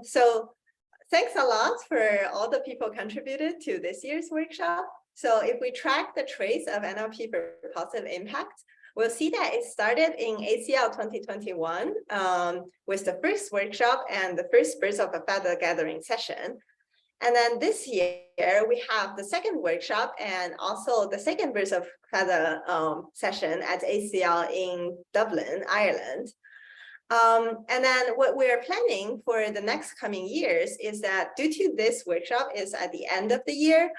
So thanks a lot for all the people contributed to this year's workshop. So if we track the trace of NLP for positive impact, we'll see that it started in ACL 2021 with the first workshop and the first Birds of a Feather gathering session. And then this year, we have the second workshop and also the second Birds of Feather session at ACL in Dublin, Ireland. And then what we're planning for the next coming years is that due to this workshop is at the end of the year,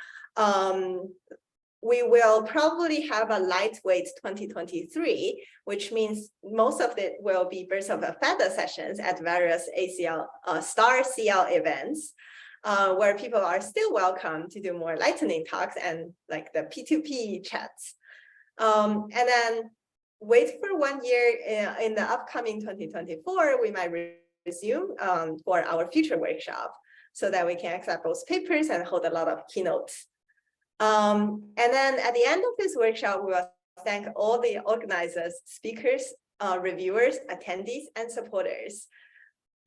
we will probably have a lightweight 2023, which means most of it will be Birds of a Feather sessions at various ACL Star CL events, where people are still welcome to do more lightning talks and like the P2P chats. And then wait for 1 year in the upcoming 2024, we might resume for our future workshop so that we can accept those papers and hold a lot of keynotes. And then at the end of this workshop, we will thank all the organizers, speakers, reviewers, attendees, and supporters.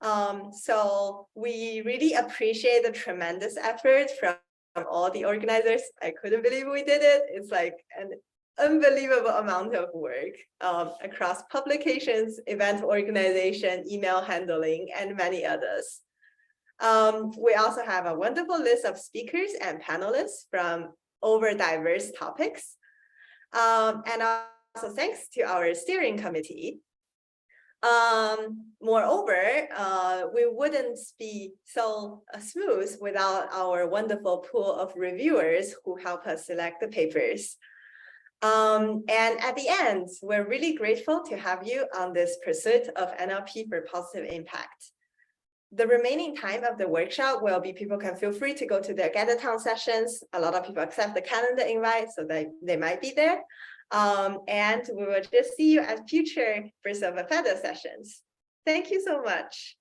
So we really appreciate the tremendous effort from all the organizers. I couldn't believe we did it. It's like an unbelievable amount of work across publications, event organization, email handling, and many others. We also have a wonderful list of speakers and panelists from over diverse topics. And also thanks to our steering committee. Moreover, we wouldn't be so smooth without our wonderful pool of reviewers who help us select the papers. And at the end, we're really grateful to have you on this pursuit of NLP for positive impact. The remaining time of the workshop will be people can feel free to go to their Gather Town sessions. A lot of people accept the calendar invite, so they might be there. And we will just see you at future Birds of a Feather sessions. Thank you so much.